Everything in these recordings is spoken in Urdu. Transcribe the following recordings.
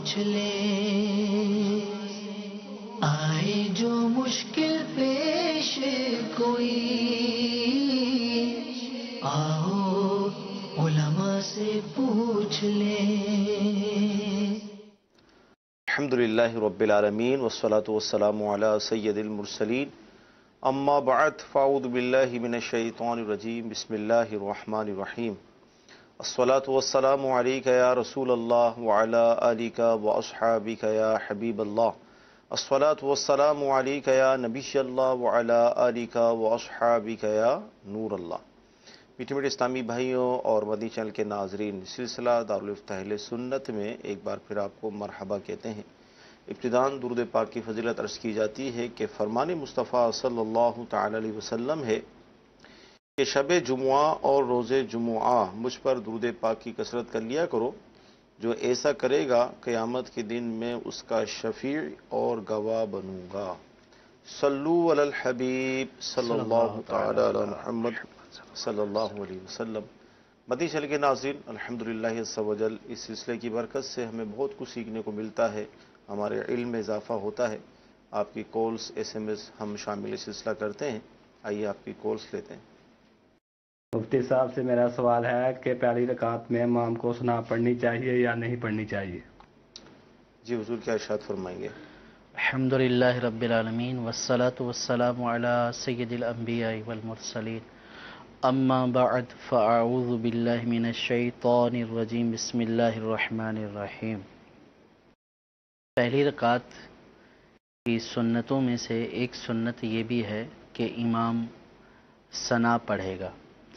پوچھ لیں، آئے جو مشکل پیش کوئی، آؤ علماء سے پوچھ لیں۔ الحمدللہ رب العالمین والصلاة والسلام علی سید المرسلین، اما بعد فاعوذ باللہ من الشیطان الرجیم، بسم اللہ الرحمن الرحیم۔ الصلاة والسلام علیک یا رسول اللہ وعلی آلک واصحابک یا حبیب اللہ۔ الصلاة والسلام علیک یا نبی اللہ وعلی آلک واصحابک یا نور اللہ۔ میٹھے میٹھے اسلامی بھائیوں اور مدنی چینل کے ناظرین، سلسلہ دارالفتہ اہل سنت میں ایک بار پھر آپ کو مرحبا کہتے ہیں۔ ابتداً درود پاک کی فضیلت عرض کی جاتی ہے کہ فرمان مصطفیٰ صلی اللہ تعالی علیہ وسلم ہے کہ شب جمعہ اور روز جمعہ مجھ پر درود پاک کی کثرت کر لیا کرو، جو ایسا کرے گا قیامت کے دن میں اس کا شفیع اور گواہ بنوں گا۔ صلو علی الحبیب صلی اللہ تعالی علی محمد صلی اللہ علیہ وسلم۔ مدنی چینل کے ناظرین، الحمدللہ عز و جل اس سلسلے کی برکت سے ہمیں بہت کچھ سیکھنے کو ملتا ہے، ہمارے علم میں اضافہ ہوتا ہے۔ آپ کی کالز ایس ایم ایس ہم شامل سلسلہ کرتے ہیں۔ آئیے آپ کی کالز لیتے ہیں۔ مفتی صاحب سے میرا سوال ہے کہ پہلی رکعت میں امام کو ثنا پڑھنی چاہیے یا نہیں پڑھنی چاہیے؟ جی حضور کیا ارشاد فرمائیں گے؟ الحمدللہ رب العالمین والصلاة والسلام علی سید الانبیاء والمرسلین، اما بعد فاعوذ باللہ من الشیطان الرجیم، بسم اللہ الرحمن الرحیم۔ پہلی رکعت کی سنتوں میں سے ایک سنت یہ بھی ہے کہ امام ثنا پڑھے گا۔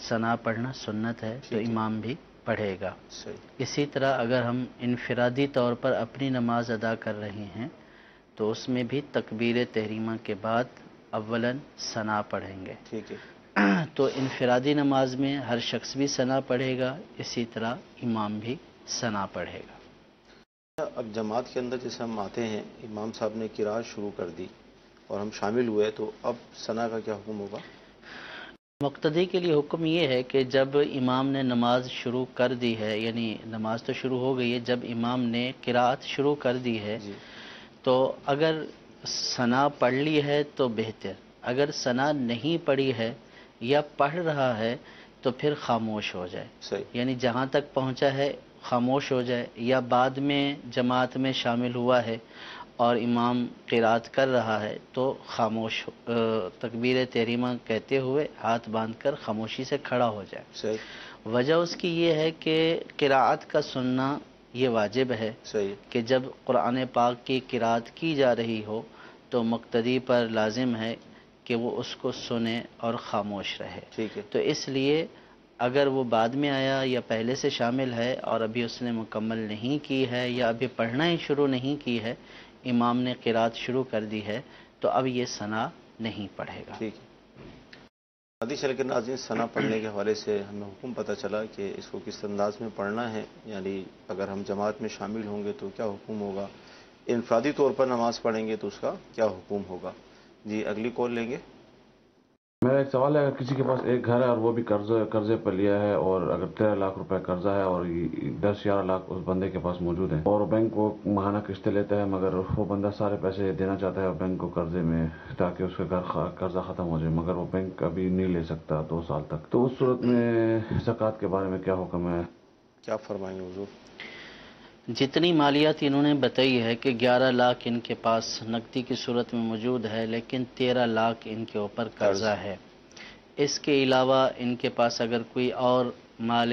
ثنا پڑھنا سنت ہے تو امام بھی پڑھے گا۔ اسی طرح اگر ہم انفرادی طور پر اپنی نماز ادا کر رہے ہیں تو اس میں بھی تکبیر تحریمہ کے بعد اولاً ثنا پڑھیں گے۔ ٹھیک ہے۔ تو انفرادی نماز میں ہر شخص بھی ثنا پڑھے گا، اسی طرح امام بھی ثنا پڑھے گا۔ اب جماعت کے اندر جیسے ہم آتے ہیں، امام صاحب نے قرات شروع کر دی اور ہم شامل ہوئے، تو اب ثنا کا کیا حکم ہوگا؟ مقتدی کے لیے حکم یہ ہے کہ جب امام نے نماز شروع کر دی ہے، یعنی نماز تو شروع ہو گئی ہے، جب امام نے قرات شروع کر دی ہے تو اگر ثنا پڑھ لی ہے تو بہتر، اگر ثنا نہیں پڑھی ہے یا پڑھ رہا ہے تو پھر خاموش ہو جائے۔ صحیح۔ یعنی جہاں تک پہنچا ہے خاموش ہو جائے، یا بعد میں جماعت میں شامل ہوا ہے اور امام قرات کر رہا ہے تو خاموش تکبیر تحریمہ کہتے ہوئے ہاتھ باندھ کر خاموشی سے کھڑا ہو جائے۔ صحیح۔ وجہ اس کی یہ ہے کہ قرات کا سننا یہ واجب ہے صحیح۔ کہ جب قرآن پاک کی قرات کی جا رہی ہو تو مقتدی پر لازم ہے کہ وہ اس کو سنے اور خاموش رہے۔ ٹھیک ہے۔ تو اس لیے اگر وہ بعد میں آیا یا پہلے سے شامل ہے اور ابھی اس نے مکمل نہیں کی ہے یا ابھی پڑھنا ہی شروع نہیں کی ہے، امام نے قرات شروع کر دی ہے، تو اب یہ ثنا نہیں پڑھے گا۔ ٹھیک ہے۔ مدنی چینل کے ناظرین، ثنا پڑھنے کے حوالے سے ہمیں حکم پتہ چلا کہ اس کو کس انداز میں پڑھنا ہے، یعنی اگر ہم جماعت میں شامل ہوں گے تو کیا حکم ہوگا، انفرادی طور پر نماز پڑھیں گے تو اس کا کیا حکم ہوگا۔ جی اگلی کال لیں گے۔ میرا ایک سوال ہے، اگر کسی کے پاس ایک گھر ہے اور وہ بھی قرضے پر لیا ہے، اور اگر 13 لاکھ روپے قرضہ ہے اور 10-11 لاکھ اس بندے کے پاس موجود ہیں، اور بینک وہ ماہانہ قسطیں لیتا ہے، مگر وہ بندہ سارے پیسے دینا چاہتا ہے بینک کو قرضے میں تاکہ اس کا قرضہ ختم ہو جائے، مگر وہ بینک ابھی نہیں لے سکتا 2 سال تک، تو اس صورت میں زکوٰۃ کے بارے میں کیا حکم ہے؟ کیا فرمائیں گے حضور؟ جتنی مالیات انہوں نے بتائی ہے کہ 11 لاکھ ان کے پاس نقدی کی صورت میں موجود ہے، لیکن 13 لاکھ ان کے اوپر قرضہ ہے، اس کے علاوہ ان کے پاس اگر کوئی اور مال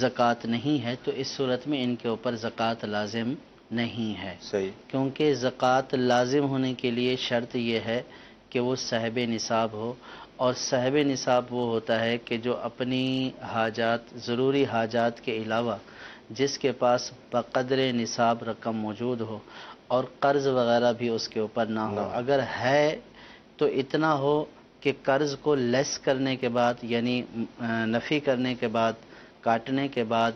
زکوٰۃ نہیں ہے تو اس صورت میں ان کے اوپر زکوٰۃ لازم نہیں ہے۔ صحیح۔ کیونکہ زکوٰۃ لازم ہونے کے لیے شرط یہ ہے کہ وہ صاحب نصاب ہو، اور صاحب نصاب وہ ہوتا ہے کہ جو اپنی حاجات، ضروری حاجات کے علاوہ جس کے پاس بقدر نصاب رقم موجود ہو اور قرض وغیرہ بھی اس کے اوپر نہ ہو، اگر ہے تو اتنا ہو کہ قرض کو لیس کرنے کے بعد، یعنی نفی کرنے کے بعد، کاٹنے کے بعد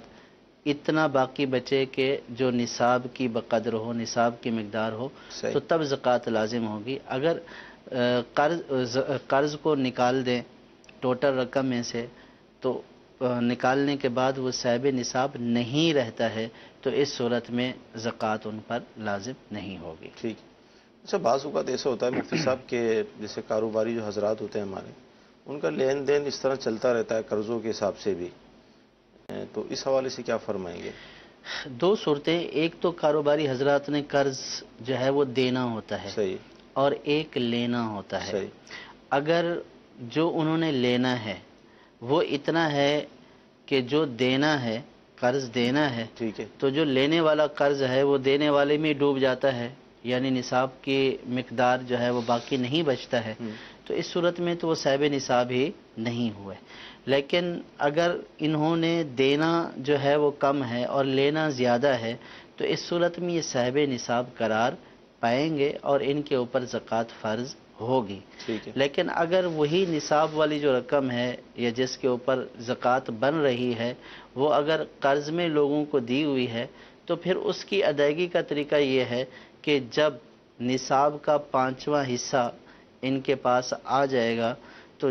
اتنا باقی بچے کہ جو نصاب کی بقدر ہو، نصاب کی مقدار ہو، تو تب زکوٰۃ لازم ہوگی۔ اگر قرض کو نکال دیں ٹوٹل رقم میں سے تو نکالنے کے بعد وہ صاحب نصاب نہیں رہتا ہے تو اس صورت میں زکوٰۃ ان پر لازم نہیں ہوگی. ٹھیک. اچھا، بعض اوقات ایسا ہوتا ہے مفتی صاحب کہ جیسے کاروباری جو حضرات ہوتے ہیں ہمارے، ان کا لین دین اس طرح چلتا رہتا ہے قرضوں کے حساب سے بھی، تو اس حوالے سے کیا فرمائیں گے؟ دو صورتیں، ایک تو کاروباری حضرات نے قرض جو ہے وہ دینا ہوتا ہے، صحیح. اور ایک لینا ہوتا ہے. صحیح. اگر جو انہوں نے لینا ہے وہ اتنا ہے کہ جو دینا ہے، قرض دینا ہے، ٹھیک ہے. تو جو لینے والا قرض ہے وہ دینے والے میں ڈوب جاتا ہے، یعنی نصاب کی مقدار جو ہے وہ باقی نہیں بچتا ہے، تو اس صورت میں تو وہ صاحب نصاب ہی نہیں ہوئے. لیکن اگر انہوں نے دینا جو ہے وہ کم ہے اور لینا زیادہ ہے تو اس صورت میں یہ صاحب نصاب قرار پائیں گے اور ان کے اوپر زکوٰۃ فرض ہوگی. ٹھیک ہے. لیکن اگر وہی نصاب والی جو رقم ہے یا جس کے اوپر زکوٰۃ بن رہی ہے وہ اگر قرض میں لوگوں کو دی ہوئی ہے تو پھر اس کی ادائیگی کا طریقہ یہ ہے کہ جب نصاب کا 5واں حصہ ان کے پاس آ جائے گا تو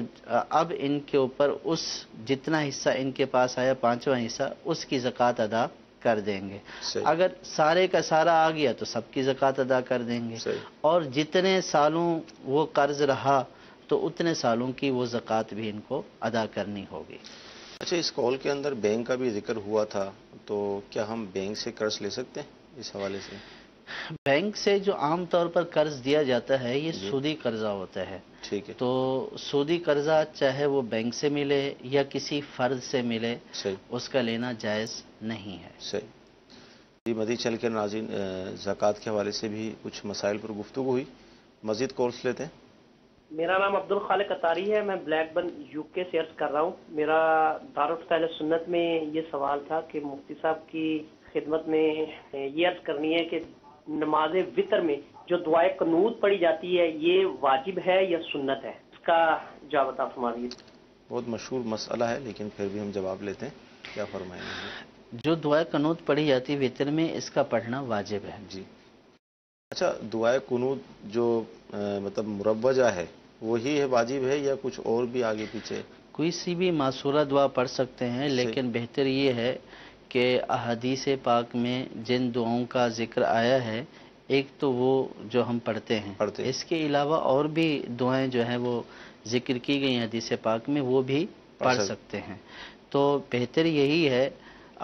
اب ان کے اوپر اس جتنا حصہ ان کے پاس آیا 5واں حصہ اس کی زکوٰۃ ادا کر دیں گے. صحیح. اگر سارے کا سارا آ گیا تو سب کی زکوٰۃ ادا کر دیں گے. صحیح. اور جتنے سالوں وہ قرض رہا تو اتنے سالوں کی وہ زکوٰۃ بھی ان کو ادا کرنی ہوگی. اچھا، اس کال کے اندر بینک کا بھی ذکر ہوا تھا، تو کیا ہم بینک سے قرض لے سکتے ہیں اس حوالے سے؟ بینک سے جو عام طور پر قرض دیا جاتا ہے یہ سودی قرضہ ہوتا ہے. ٹھیک ہے. تو سودی قرضہ چاہے وہ بینک سے ملے یا کسی فرد سے ملے صحیح. اس کا لینا جائز نہیں ہے. صحیح. جی، مزید چل کے ناظرین زکوٰۃ کے حوالے سے بھی کچھ مسائل پر گفتگو ہوئی، مزید کورس لیتے ہیں. میرا نام عبد الخالق قطاری ہے، میں بلیک برن یو کے سے عرض کر رہا ہوں. میرا دارالفتہ اہل سنت میں یہ سوال تھا کہ مفتی صاحب کی خدمت میں یہ عرض کرنی ہے کہ نماز وطر میں جو دعائے قنوت پڑھی جاتی ہے یہ واجب ہے یا سنت ہے؟ اس کا جواب عطا فرما دیجیے. بہت مشہور مسئلہ ہے لیکن پھر بھی ہم جواب لیتے ہیں. کیا فرمائیں گے؟ جو دعائے قنوت پڑھی جاتی وطر میں اس کا پڑھنا واجب ہے. جی. اچھا، دعائے قنوت جو مطلب مروجہ ہے وہی ہے واجب ہے یا کچھ اور بھی آگے پیچھے؟ کوئی سی بھی معصورہ دعا پڑھ سکتے ہیں، لیکن بہتر یہ ہے کہ احادیث پاک میں جن دعاؤں کا ذکر آیا ہے ایک تو وہ جو ہم پڑھتے ہیں، اس کے علاوہ اور بھی دعائیں جو ہیں وہ ذکر کی گئی ہیں حدیث پاک میں وہ بھی پڑھ سکتے ہیں. تو بہتر یہی ہے،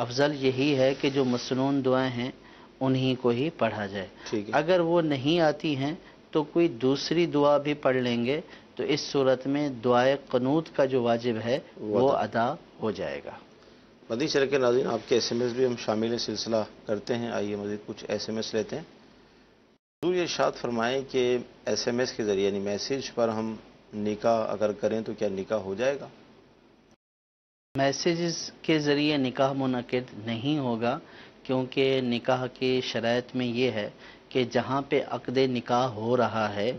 افضل یہی ہے کہ جو مسنون دعائیں ہیں انہی کو ہی پڑھا جائے. اگر وہ نہیں آتی ہیں تو کوئی دوسری دعا بھی پڑھ لیں گے تو اس صورت میں دعائے قنوت کا جو واجب ہے وہ ادا ہو جائے گا. مزید چل کے ناظرین آپ کے ایس ایم ایس بھی ہم شامل سلسلہ کرتے ہیں. آئیے مزید کچھ ایس ایم ایس لیتے ہیں. حضور یہ ارشاد فرمائیں کہ ایس ایم ایس کے ذریعے یعنی میسیج پر ہم نکاح اگر کریں تو کیا نکاح ہو جائے گا؟ میسیجز کے ذریعے نکاح منعقد نہیں ہوگا، کیونکہ نکاح کی شرائط میں یہ ہے کہ جہاں پہ عقد نکاح ہو رہا ہے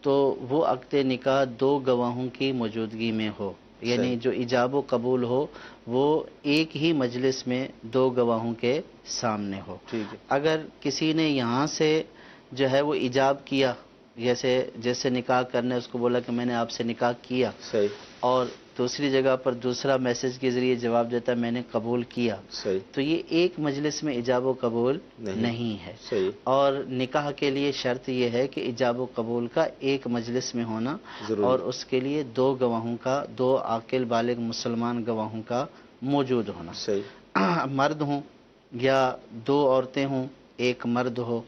تو وہ عقد نکاح دو گواہوں کی موجودگی میں ہو، یعنی جو ایجاب و قبول ہو وہ ایک ہی مجلس میں دو گواہوں کے سامنے ہو. اگر کسی نے یہاں سے جو ہے وہ ایجاب کیا، جیسے نکاح کرنے اس کو بولا کہ میں نے آپ سے نکاح کیا، اور دوسری جگہ پر دوسرا میسج کے ذریعے جواب دیتا ہے میں نے قبول کیا، تو یہ ایک مجلس میں ایجاب و قبول نہیں ہے. اور نکاح کے لیے شرط یہ ہے کہ ایجاب و قبول کا ایک مجلس میں ہونا اور اس کے لیے دو گواہوں کا، دو عاقل بالغ مسلمان گواہوں کا موجود ہونا. مرد ہوں یا دو عورتیں ہوں، ایک مرد ہو،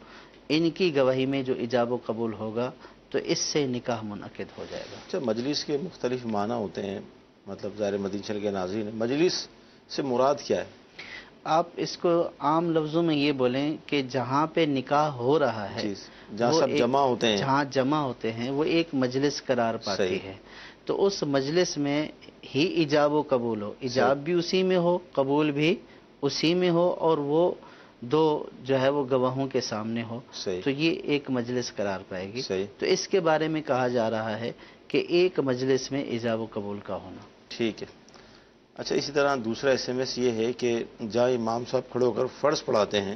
ان کی گواہی میں جو ایجاب و قبول ہوگا تو اس سے نکاح منعقد ہو جائے گا. اچھا، مجلس کے مختلف معنی ہوتے ہیں، مطلب ظاہر مدینہ چل کے ناظرین مجلس سے مراد کیا ہے؟ آپ اس کو عام لفظوں میں یہ بولیں کہ جہاں پہ نکاح ہو رہا ہے، جہاں سب جمع ہوتے ہیں، جہاں جمع ہوتے ہیں وہ ایک مجلس قرار پاتی ہے. تو اس مجلس میں ہی ایجاب و قبول ہو، ایجاب بھی اسی میں ہو، قبول بھی اسی میں ہو، اور وہ دو جو ہے وہ گواہوں کے سامنے ہو، تو یہ ایک مجلس قرار پائے گی. تو اس کے بارے میں کہا جا رہا ہے کہ ایک مجلس میں ایجاب و قبول کا ہونا. ٹھیک ہے. اچھا، اسی طرح دوسرا ایس ایم ایس یہ ہے کہ جہاں امام صاحب کھڑے ہو کر فرض پڑھاتے ہیں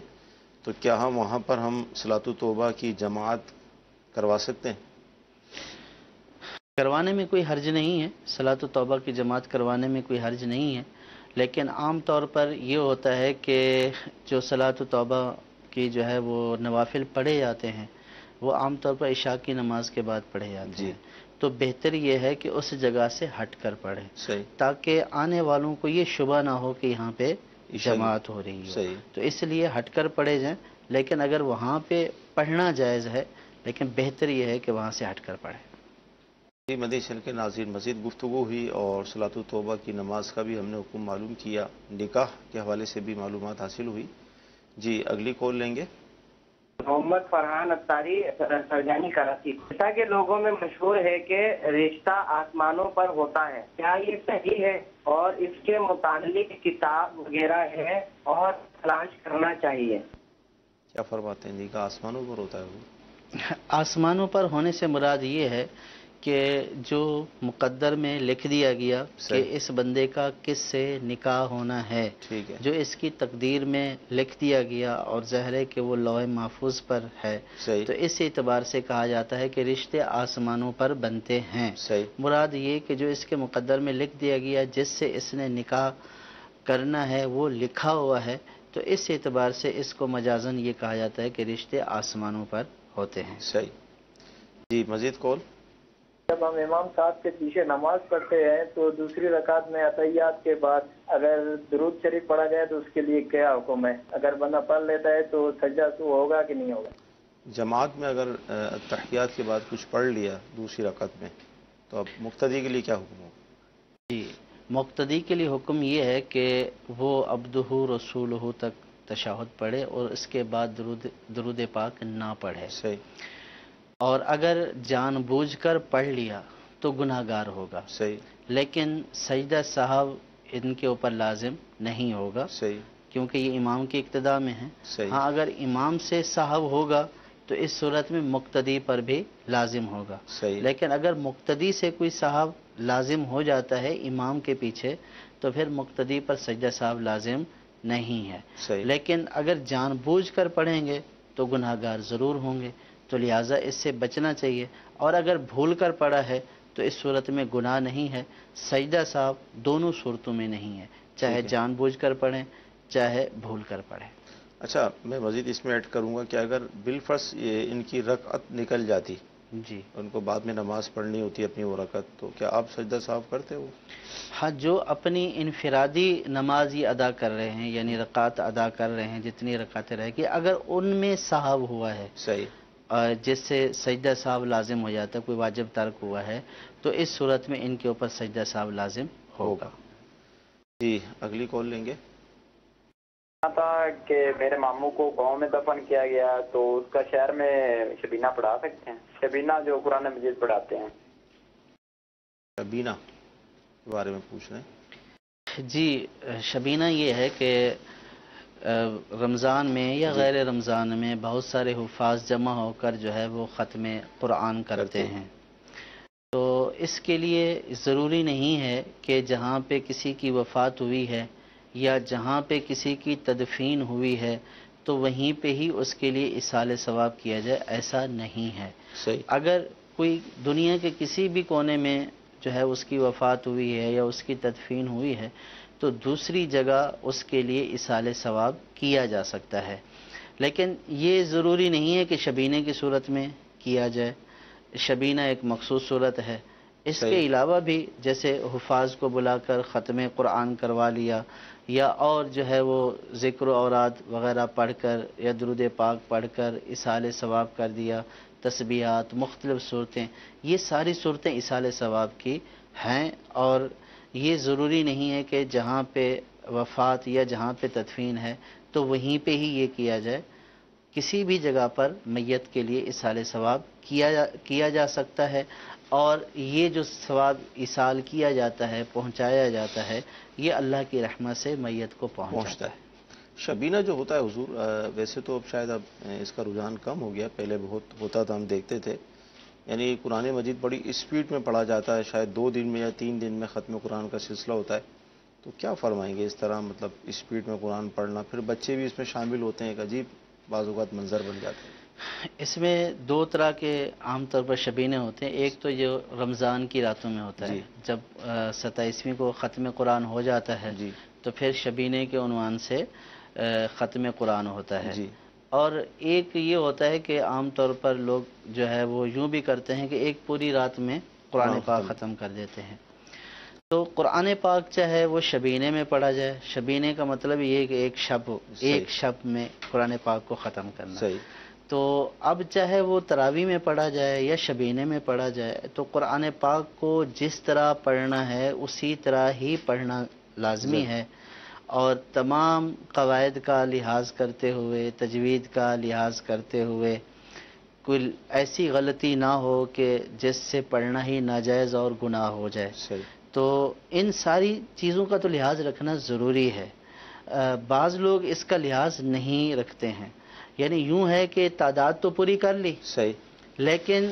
تو کیا ہم وہاں پر ہم صلاۃ توبہ کی جماعت کروا سکتے ہیں؟ کروانے میں کوئی حرج نہیں ہے، صلاۃ توبہ کی جماعت کروانے میں کوئی حرج نہیں ہے. لیکن عام طور پر یہ ہوتا ہے کہ جو صلاۃ توبہ کی جو ہے وہ نوافل پڑھے جاتے ہیں وہ عام طور پر عشاء کی نماز کے بعد پڑھے جاتے ہیں، تو بہتر یہ ہے کہ اس جگہ سے ہٹ کر پڑھیں صحیح، تاکہ آنے والوں کو یہ شبہ نہ ہو کہ یہاں پہ جماعت ہو رہی ہے، صحیح، تو اس لیے ہٹ کر پڑھے جائیں. لیکن اگر وہاں پہ پڑھنا جائز ہے لیکن بہتر یہ ہے کہ وہاں سے ہٹ کر پڑھیں. جی مدنی چینل کے ناظرین، مزید گفتگو ہوئی اور صلاۃ التوبہ کی نماز کا بھی ہم نے حکم معلوم کیا، نکاح کے حوالے سے بھی معلومات حاصل ہوئی. جی اگلی کال لیں گے. محمد فرحان اتاری سرجانی کراچی. جیسا کہ لوگوں میں مشہور ہے کہ رشتہ آسمانوں پر ہوتا ہے، کیا یہ صحیح ہے اور اس کے متعلق کتاب وغیرہ ہے اور تلاش کرنا چاہیے؟ کیا فرماتے ہیں؟ نکاح آسمانوں پر ہوتا ہے وہ؟ آسمانوں پر ہونے سے مراد یہ ہے کہ جو مقدر میں لکھ دیا گیا کہ صحیح، اس بندے کا کس سے نکاح ہونا ہے، ٹھیک ہے، جو اس کی تقدیر میں لکھ دیا گیا اور ظاہر ہے کہ وہ لوح محفوظ پر ہے، صحیح، تو اس اعتبار سے کہا جاتا ہے کہ رشتے آسمانوں پر بنتے ہیں. صحیح، مراد یہ کہ جو اس کے مقدر میں لکھ دیا گیا جس سے اس نے نکاح کرنا ہے وہ لکھا ہوا ہے، تو اس اعتبار سے اس کو مجازن یہ کہا جاتا ہے کہ رشتے آسمانوں پر ہوتے ہیں. صحیح. جی مزید کال. جب ہم امام صاحب کے پیچھے نماز پڑھتے ہیں تو دوسری رکعت میں عطیات کے بعد اگر درود شریف پڑھا جائے تو اس کے لیے کیا حکم ہے؟ اگر بندہ پڑھ لیتا ہے تو سجدہ سہو ہوگا کہ نہیں ہوگا؟ جماعت میں اگر تحیات کے بعد کچھ پڑھ لیا دوسری رکعت میں تو اب مقتدی کے لیے کیا حکم ہوگا؟ جی مقتدی کے لیے حکم یہ ہے کہ وہ عبدہ رسولہ تک تشہد پڑھے اور اس کے بعد درود پاک نہ پڑھے. صحیح، اور اگر جان بوجھ کر پڑھ لیا تو گناہ گار ہوگا، صحیح، لیکن سجدہ صاحب ان کے اوپر لازم نہیں ہوگا صحیح، کیونکہ یہ امام کی اقتداء میں ہے. صحیح، ہاں اگر امام سے صاحب ہوگا تو اس صورت میں مقتدی پر بھی لازم ہوگا. صحیح، لیکن اگر مقتدی سے کوئی صاحب لازم ہو جاتا ہے امام کے پیچھے تو پھر مقتدی پر سجدہ صاحب لازم نہیں ہے. صحیح، لیکن اگر جان بوجھ کر پڑھیں گے تو گناہ گار ضرور ہوں گے، تو لہٰذا اس سے بچنا چاہیے. اور اگر بھول کر پڑھا ہے تو اس صورت میں گناہ نہیں ہے. سجدہ صاحب دونوں صورتوں میں نہیں ہے، چاہے ٹھیک ہے. جان بوجھ کر پڑھیں چاہے بھول کر پڑھیں. اچھا میں مزید اس میں ایڈ کروں گا کہ اگر بالفرض ان کی رکعت نکل جاتی، جی ان کو بعد میں نماز پڑھنی ہوتی اپنی وہ رکعت، تو کیا آپ سجدہ صاحب کرتے ہو؟ ہاں، جو اپنی انفرادی نماز یہ ادا کر رہے ہیں یعنی رکعت ادا کر رہے ہیں جتنی رکعتیں رہ گی، اگر ان میں صاحب ہوا ہے صحیح، جس سے سجدہ صاحب لازم ہو جاتا ہے، کوئی واجب ترک ہوا ہے، تو اس صورت میں ان کے اوپر سجدہ صاحب لازم ہوگا. جی اگلی کال لیں گے. تھا کہ میرے ماموں کو گاؤں میں دفن کیا گیا تو اس کا شہر میں شبینہ پڑھا سکتے ہیں؟ شبینہ جو قرآن مجید پڑھاتے ہیں. شبینہ کے بارے میں پوچھ رہے ہیں. جی شبینہ یہ ہے کہ رمضان میں یا غیر رمضان میں بہت سارے حفاظ جمع ہو کر جو ہے وہ ختم قرآن کرتے ہیں. تو اس کے لیے ضروری نہیں ہے کہ جہاں پہ کسی کی وفات ہوئی ہے یا جہاں پہ کسی کی تدفین ہوئی ہے تو وہیں پہ ہی اس کے لیے ایصال ثواب کیا جائے، ایسا نہیں ہے. صحیح، اگر کوئی دنیا کے کسی بھی کونے میں جو ہے اس کی وفات ہوئی ہے یا اس کی تدفین ہوئی ہے تو دوسری جگہ اس کے لیے ایصال ثواب کیا جا سکتا ہے. لیکن یہ ضروری نہیں ہے کہ شبینے کی صورت میں کیا جائے. شبینہ ایک مخصوص صورت ہے. اس کے علاوہ بھی جیسے حفاظ کو بلا کر ختم قرآن کروا لیا یا اور جو ہے وہ ذکر و اوراد وغیرہ پڑھ کر یا درود پاک پڑھ کر ایصال ثواب کر دیا، تسبیحات، مختلف صورتیں، یہ ساری صورتیں ایصال ثواب کی ہیں. اور یہ ضروری نہیں ہے کہ جہاں پہ وفات یا جہاں پہ تدفین ہے تو وہیں پہ ہی یہ کیا جائے. کسی بھی جگہ پر میت کے لیے ایصال ثواب کیا جا سکتا ہے. اور یہ جو ثواب ایصال کیا جاتا ہے، پہنچایا جاتا ہے، یہ اللہ کی رحمت سے میت کو پہنچتا ہے. شبینہ جو ہوتا ہے حضور، ویسے تو اب شاید اب اس کا رجحان کم ہو گیا، پہلے بہت ہوتا تھا، ہم دیکھتے تھے. یعنی قرآن مجید بڑی اسپیڈ میں پڑھا جاتا ہے، شاید 2 دن میں یا 3 دن میں ختم قرآن کا سلسلہ ہوتا ہے. تو کیا فرمائیں گے اس طرح مطلب اسپیڈ میں قرآن پڑھنا؟ پھر بچے بھی اس میں شامل ہوتے ہیں، ایک عجیب بعض اوقات منظر بن جاتے ہیں. اس میں 2 طرح کے عام طور پر شبینے ہوتے ہیں. ایک تو جو رمضان کی راتوں میں ہوتا ہے، جب 27ویں کو ختم قرآن ہو جاتا ہے تو پھر شبینے کے عنوان سے ختم قرآن ہوتا ہے. جی. اور ایک یہ ہوتا ہے کہ عام طور پر لوگ جو ہے وہ یوں بھی کرتے ہیں کہ ایک پوری رات میں قرآن پاک ختم کر دیتے ہیں. تو قرآن پاک چاہے وہ شبینے میں پڑھا جائے، شبینے کا مطلب یہ ہے کہ ایک شب میں قرآن پاک کو ختم کرنا. صحیح. تو اب چاہے وہ تراویح میں پڑھا جائے یا شبینے میں پڑھا جائے، تو قرآن پاک کو جس طرح پڑھنا ہے اسی طرح ہی پڑھنا لازمی ہے، اور تمام قواعد کا لحاظ کرتے ہوئے، تجوید کا لحاظ کرتے ہوئے، کوئی ایسی غلطی نہ ہو کہ جس سے پڑھنا ہی ناجائز اور گناہ ہو جائے. صحیح. تو ان ساری چیزوں کا تو لحاظ رکھنا ضروری ہے. بعض لوگ اس کا لحاظ نہیں رکھتے ہیں، یعنی یوں ہے کہ تعداد تو پوری کر لی، صحیح، لیکن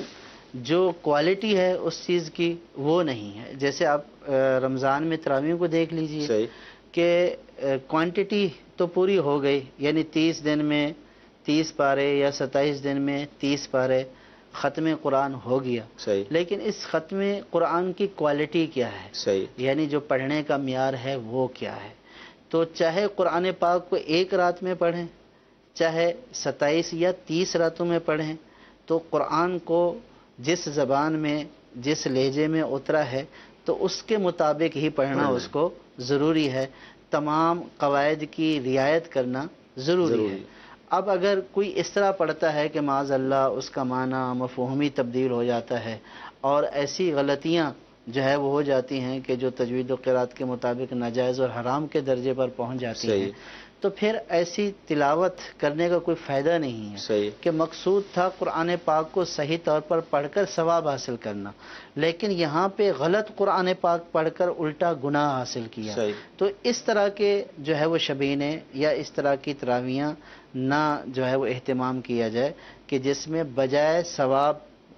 جو کوالٹی ہے اس چیز کی وہ نہیں ہے. جیسے آپ رمضان میں تراویح کو دیکھ لیجئے کہ کوانٹٹی تو پوری ہو گئی، یعنی 30 دن میں 30 پارے یا 27 دن میں 30 پارے ختم قرآن ہو گیا. صحیح. لیکن اس ختم قرآن کی کوالٹی کیا ہے؟ صحیح. یعنی جو پڑھنے کا معیار ہے وہ کیا ہے؟ تو چاہے قرآن پاک کو ایک رات میں پڑھیں، چاہے 27 یا 30 راتوں میں پڑھیں، تو قرآن کو جس زبان میں جس لہجے میں اترا ہے تو اس کے مطابق ہی پڑھنا اس کو ضروری ہے. تمام قواعد کی رعایت کرنا ضروری ہے. اب اگر کوئی اس طرح پڑھتا ہے کہ معاذ اللہ اس کا معنی مفہومی تبدیل ہو جاتا ہے اور ایسی غلطیاں جو ہے وہ ہو جاتی ہیں کہ جو تجوید و قرات کے مطابق ناجائز اور حرام کے درجے پر پہنچ جاتی ہیں، تو پھر ایسی تلاوت کرنے کا کوئی فائدہ نہیں ہے. کہ مقصود تھا قرآن پاک کو صحیح طور پر پڑھ کر ثواب حاصل کرنا، لیکن یہاں پہ غلط قرآن پاک پڑھ کر الٹا گناہ حاصل کیا. تو اس طرح کے جو ہے وہ شبینے یا اس طرح کی تراویحاں نہ جو ہے وہ اہتمام کیا جائے کہ جس میں بجائے ثواب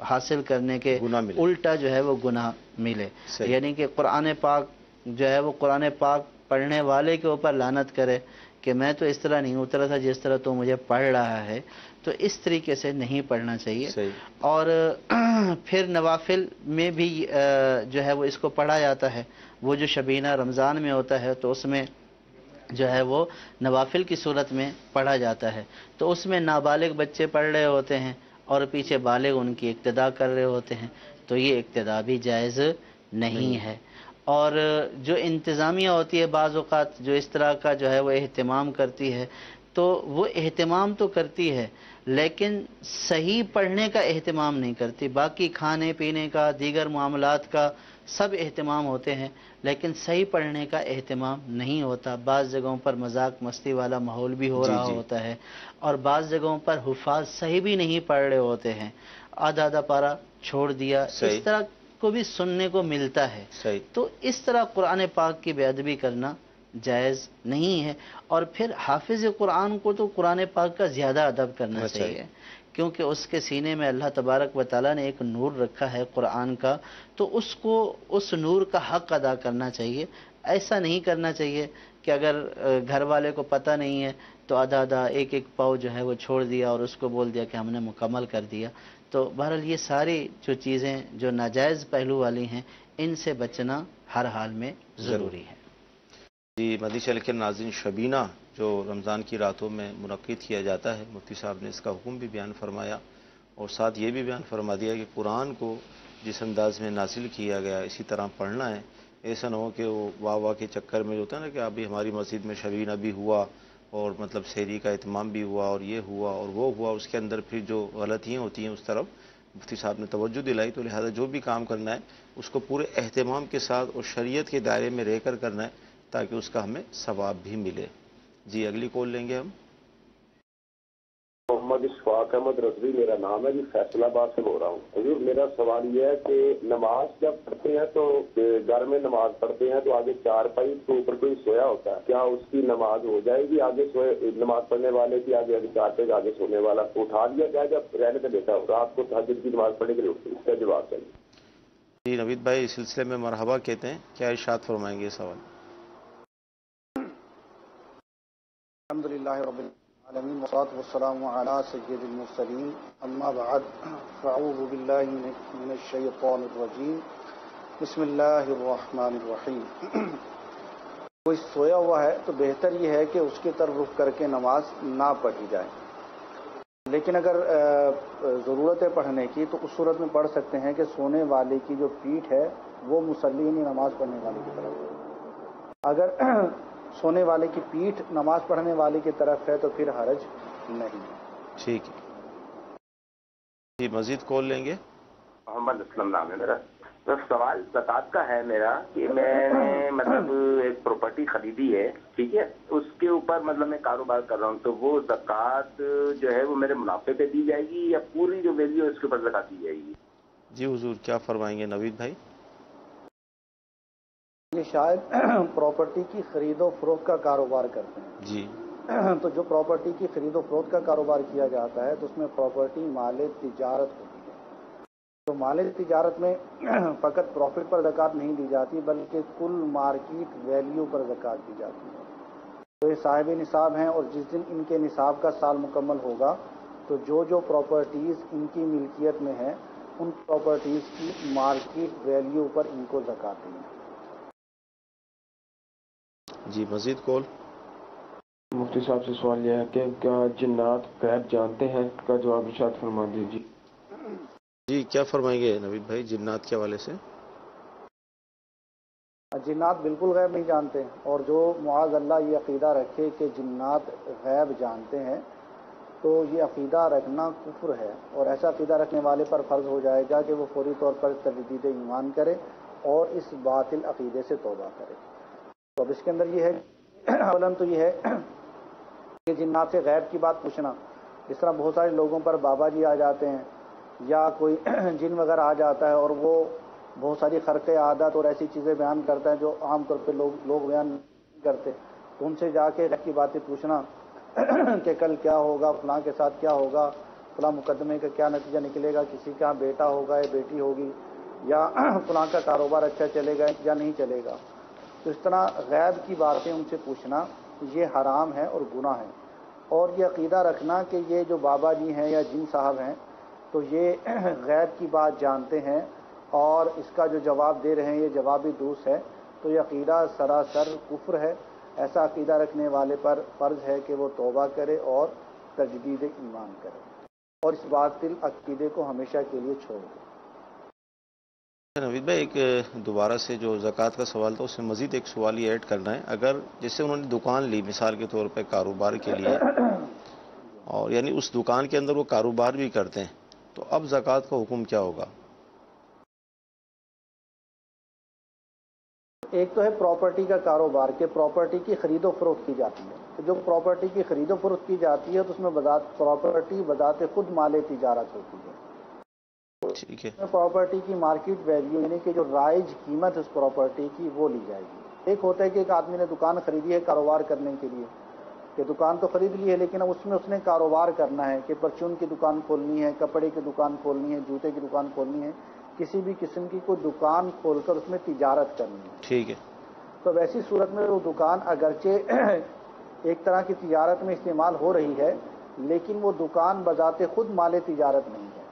حاصل کرنے کے الٹا جو ہے وہ گناہ ملے. یعنی کہ قرآن پاک جو ہے وہ قرآن پاک پڑھنے والے کے اوپر لعنت کرے کہ میں تو اس طرح نہیں اترا تھا جس طرح تو مجھے پڑھ رہا ہے. تو اس طریقے سے نہیں پڑھنا چاہیے. اور پھر نوافل میں بھی جو ہے وہ اس کو پڑھا جاتا ہے. وہ جو شبینہ رمضان میں ہوتا ہے تو اس میں جو ہے وہ نوافل کی صورت میں پڑھا جاتا ہے. تو اس میں نابالغ بچے پڑھ رہے ہوتے ہیں اور پیچھے بالغ ان کی اقتداء کر رہے ہوتے ہیں، تو یہ اقتداء بھی جائز نہیں ہے. اور جو انتظامیہ ہوتی ہے بعض اوقات جو اس طرح کا جو ہے وہ اہتمام کرتی ہے، تو وہ اہتمام تو کرتی ہے لیکن صحیح پڑھنے کا اہتمام نہیں کرتی. باقی کھانے پینے کا، دیگر معاملات کا سب اہتمام ہوتے ہیں لیکن صحیح پڑھنے کا اہتمام نہیں ہوتا. بعض جگہوں پر مذاق مستی والا ماحول بھی ہو رہا ہوتا ہے، اور بعض جگہوں پر حفاظ صحیح بھی نہیں پڑھ رہے ہوتے ہیں، آدھا آدھا پارا چھوڑ دیا. اس طرح کو بھی سننے کو ملتا ہے. تو اس طرح قرآن پاک کی بے ادبی کرنا جائز نہیں ہے. اور پھر حافظ قرآن کو تو قرآن پاک کا زیادہ ادب کرنا چاہیے، کیونکہ اس کے سینے میں اللہ تبارک و تعالیٰ نے ایک نور رکھا ہے قرآن کا، تو اس کو اس نور کا حق ادا کرنا چاہیے. ایسا نہیں کرنا چاہیے کہ اگر گھر والے کو پتہ نہیں ہے تو آدھا آدھا ایک ایک پاؤ جو ہے وہ چھوڑ دیا اور اس کو بول دیا کہ ہم نے مکمل کر دیا. تو بہرحال یہ ساری جو چیزیں جو ناجائز پہلو والی ہیں ان سے بچنا ہر حال میں ضروری ہے. جی مدنی چینل کے ناظرین، شبینہ جو رمضان کی راتوں میں منعقد کیا جاتا ہے، مفتی صاحب نے اس کا حکم بھی بیان فرمایا اور ساتھ یہ بھی بیان فرما دیا کہ قرآن کو جس انداز میں نازل کیا گیا اسی طرح پڑھنا ہے. ایسا نہ ہو کہ وہ واہ واہ کے چکر میں جو ہوتا ہے نا کہ ابھی ہماری مسجد میں شبینہ بھی ہوا اور مطلب سحری کا اہتمام بھی ہوا اور یہ ہوا اور وہ ہوا، اس کے اندر پھر جو غلطیاں ہوتی ہیں اس طرف مفتی صاحب نے توجہ دلائی. تو لہذا جو بھی کام کرنا ہے اس کو پورے اہتمام کے ساتھ اور شریعت کے دائرے میں رہ کر کرنا ہے تاکہ اس کا ہمیں ثواب بھی ملے. جی اگلی کال لیں گے ہم. محمد اشفاق احمد رضوی میرا نام ہے جی، فیصل آباد سے بول رہا ہوں. حضور میرا سوال یہ ہے کہ نماز جب پڑھتے ہیں تو گھر میں نماز پڑھتے ہیں تو آگے چارپائی کے اوپر کوئی سویا ہوتا ہے، کیا اس کی نماز ہو جائے گی؟ آگے سوئے نماز پڑھنے والے کی آگے چارپائی کے آگے سونے والا کو اٹھا دیا جائے جب رہنے کا دیتا ہو رات کو تہجد کی نماز پڑھنے کے لیے اٹھتے، اس کا جواب چاہیے. جی نوید بھائی اس سلسلے میں مرحبا کہتے ہیں، کیا ارشاد فرمائیں گے سوال؟ الحمدللہ رب العالمین والصلاة والسلام علی سید المرسلین، اما بعد فاعوذ باللہ من الشیطان الرجیم، بسم اللہ الرحمن الرحیم. کوئی سویا ہوا ہے تو بہتر یہ ہے کہ اس کی طرف رخ کر کے نماز نہ پڑھی جائے، لیکن اگر ضرورت ہے پڑھنے کی تو اس صورت میں پڑھ سکتے ہیں کہ سونے والے کی جو پیٹھ ہے وہ مصلی یعنی نماز پڑھنے والے کی طرف ہے۔ اگر سونے والے کی پیٹھ نماز پڑھنے والے کی طرف ہے تو پھر حرج نہیں۔ ٹھیک ہے جی، مزید کال لیں گے۔ محمد اسلم نام ہے میرا۔ تو سوال زکوٰۃ کا ہے میرا کہ میں نے مطلب ایک پراپرٹی خریدی ہے، ٹھیک ہے، اس کے اوپر مطلب میں کاروبار کر رہا ہوں، تو وہ زکوٰۃ جو ہے وہ میرے منافع پہ دی جائے گی یا پوری جو ویلیو ہے اس کے اوپر زکوٰۃ دی جائے گی؟ جی حضور کیا فرمائیں گے نوید بھائی؟ یہ شاید پراپرٹی کی خرید و فروخت کا کاروبار کرتے ہیں جی، تو جو پراپرٹی کی خرید و فروخت کا کاروبار کیا جاتا ہے تو اس میں پراپرٹی مال تجارت ہوتی ہے، تو مال تجارت میں فقط پروفٹ پر زکوٰۃ نہیں دی جاتی بلکہ کل مارکیٹ ویلیو پر زکوٰۃ دی جاتی ہے۔ تو یہ صاحب نصاب ہیں اور جس دن ان کے نصاب کا سال مکمل ہوگا تو جو پراپرٹیز ان کی ملکیت میں ہیں ان پراپرٹیز کی مارکیٹ ویلیو پر ان کو زکوٰۃ دیں گے۔ جی مزید کال۔ مفتی صاحب سے سوال یہ ہے کہ کیا جنات غیب جانتے ہیں؟ اس کا جواب ارشاد فرما دیجیے۔ جی کیا فرمائیں گے نوید بھائی جنات کے حوالے سے؟ جنات بالکل غیب نہیں جانتے، اور جو معاذ اللہ یہ عقیدہ رکھے کہ جنات غیب جانتے ہیں تو یہ عقیدہ رکھنا کفر ہے، اور ایسا عقیدہ رکھنے والے پر فرض ہو جائے گا کہ وہ فوری طور پر تجدید ایمان کرے اور اس باطل عقیدے سے توبہ کرے۔ تو اب اس کے اندر یہ ہے، اولاً تو یہ ہے کہ جنات سے غیب کی بات پوچھنا، جس طرح بہت سارے لوگوں پر بابا جی آ جاتے ہیں یا کوئی جن وغیرہ آ جاتا ہے اور وہ بہت ساری خرق عادت اور ایسی چیزیں بیان کرتا ہے جو عام طور پہ لوگ بیان نہیں کرتے، تو ان سے جا کے غیب کی باتیں پوچھنا کہ کل کیا ہوگا، فلاں کے ساتھ کیا ہوگا، فلاں مقدمے کا کیا نتیجہ نکلے گا، کسی کا بیٹا ہوگا یا بیٹی ہوگی، یا فلاں کا کاروبار اچھا چلے گا یا نہیں چلے گا، تو اس طرح غیب کی باتیں ان سے پوچھنا یہ حرام ہے اور گناہ ہے۔ اور یہ عقیدہ رکھنا کہ یہ جو بابا جی ہیں یا جن صاحب ہیں تو یہ غیب کی بات جانتے ہیں اور اس کا جو جواب دے رہے ہیں یہ جوابی درست ہے، تو یہ عقیدہ سراسر کفر ہے۔ ایسا عقیدہ رکھنے والے پر فرض ہے کہ وہ توبہ کرے اور تجدید ایمان کرے اور اس باطل عقیدے کو ہمیشہ کے لیے چھوڑ دے۔ نوید بھائی ایک دوبارہ سے جو زکوٰۃ کا سوال تھا اس میں مزید ایک سوال یہ ایڈ کرنا ہے، اگر جیسے انہوں نے دکان لی مثال کے طور پہ کاروبار کے لیے، اور یعنی اس دکان کے اندر وہ کاروبار بھی کرتے ہیں، تو اب زکوٰۃ کا حکم کیا ہوگا؟ ایک تو ہے پراپرٹی کا کاروبار کہ پراپرٹی کی خرید و فروخت کی جاتی ہے، تو جو پراپرٹی کی خرید و فروخت کی جاتی ہے تو اس میں پراپرٹی بذات خود مال تجارت ہوتی ہے۔ ٹھیک ہے، پراپرٹی کی مارکیٹ ویلیو یعنی کہ جو رائج قیمت اس پراپرٹی کی وہ لی جائے گی۔ ایک ہوتا ہے کہ ایک آدمی نے دکان خریدی ہے کاروبار کرنے کے لیے، کہ دکان تو خرید لی ہے لیکن اب اس میں اس نے کاروبار کرنا ہے کہ پرچون کی دکان کھولنی ہے، کپڑے کی دکان کھولنی ہے، جوتے کی دکان کھولنی ہے، کسی بھی قسم کی کوئی دکان کھول کر اس میں تجارت کرنی ہے۔ ٹھیک ہے، تو ویسی صورت میں وہ دکان اگرچہ ایک طرح کی تجارت میں استعمال ہو رہی ہے لیکن وہ دکان بذات خود مال تجارت نہیں ہے،